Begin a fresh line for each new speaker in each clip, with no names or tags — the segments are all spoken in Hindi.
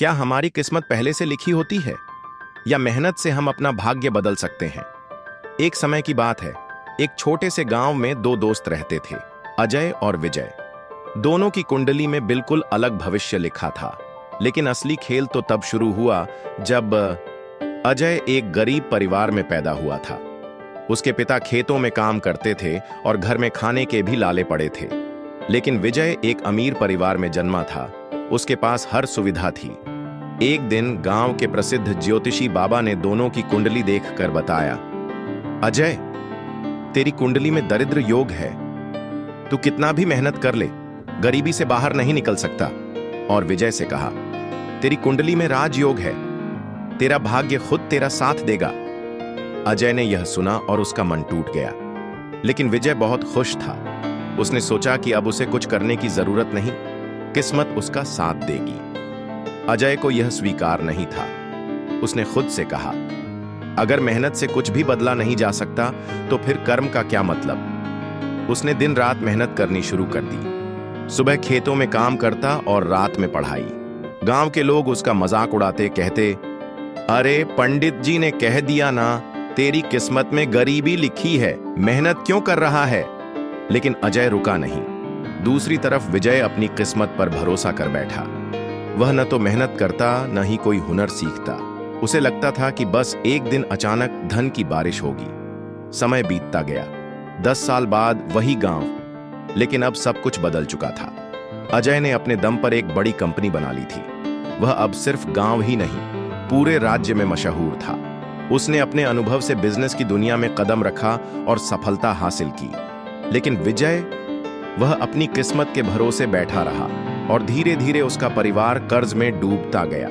क्या हमारी किस्मत पहले से लिखी होती है या मेहनत से हम अपना भाग्य बदल सकते हैं? एक समय की बात है। एक छोटे से गांव में दो दोस्त रहते थे, अजय और विजय। दोनों की कुंडली में बिल्कुल अलग भविष्य लिखा था। लेकिन असली खेल तो तब शुरू हुआ जब अजय एक गरीब परिवार में पैदा हुआ था। उसके पिता खेतों में काम करते थे और घर में खाने के भी लाले पड़े थे। लेकिन विजय एक अमीर परिवार में जन्मा था। उसके पास हर सुविधा थी। एक दिन गांव के प्रसिद्ध ज्योतिषी बाबा ने दोनों की कुंडली देखकर बताया, अजय, तेरी कुंडली में दरिद्र योग है। तू कितना भी मेहनत कर ले, गरीबी से बाहर नहीं निकल सकता। और विजय से कहा, तेरी कुंडली में राजयोग है, तेरा भाग्य खुद तेरा साथ देगा। अजय ने यह सुना और उसका मन टूट गया। लेकिन विजय बहुत खुश था। उसने सोचा कि अब उसे कुछ करने की जरूरत नहीं, किस्मत उसका साथ देगी। अजय को यह स्वीकार नहीं था। उसने खुद से कहा, अगर मेहनत से कुछ भी बदला नहीं जा सकता तो फिर कर्म का क्या मतलब। उसने दिन रात मेहनत करनी शुरू कर दी। सुबह खेतों में काम करता और रात में पढ़ाई। गांव के लोग उसका मजाक उड़ाते, कहते, अरे पंडित जी ने कह दिया ना, तेरी किस्मत में गरीबी लिखी है, मेहनत क्यों कर रहा है। लेकिन अजय रुका नहीं। दूसरी तरफ विजय अपनी किस्मत पर भरोसा कर बैठा। वह न तो मेहनत करता न ही कोई हुनर सीखता। उसे लगता था कि बस एक दिन अचानक धन की बारिश होगी। समय बीतता गया। 10 साल बाद वही गांव, लेकिन अब सब कुछ बदल चुका था। अजय ने अपने दम पर एक बड़ी कंपनी बना ली थी। वह अब सिर्फ गांव ही नहीं, पूरे राज्य में मशहूर था। उसने अपने अनुभव से बिजनेस की दुनिया में कदम रखा और सफलता हासिल की। लेकिन विजय, वह अपनी किस्मत के भरोसे बैठा रहा और धीरे धीरे उसका परिवार कर्ज में डूबता गया।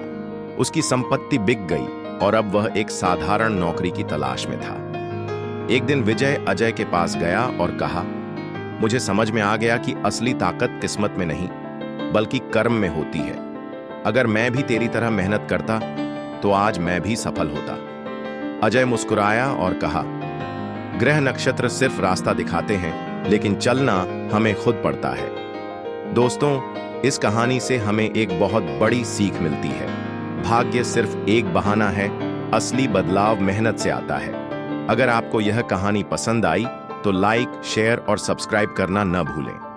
उसकी संपत्ति बिक गई और अब वह एक साधारण नौकरी की तलाश में था। एक दिन विजय अजय के पास गया और कहा, मुझे समझ में आ गया कि असली ताकत किस्मत में नहीं बल्कि कर्म में होती है। अगर मैं भी तेरी तरह मेहनत करता तो आज मैं भी सफल होता। अजय मुस्कुराया और कहा, ग्रह नक्षत्र सिर्फ रास्ता दिखाते हैं, लेकिन चलना हमें खुद पड़ता है। दोस्तों, इस कहानी से हमें एक बहुत बड़ी सीख मिलती है। भाग्य सिर्फ एक बहाना है, असली बदलाव मेहनत से आता है। अगर आपको यह कहानी पसंद आई तो लाइक, शेयर और सब्सक्राइब करना न भूलें।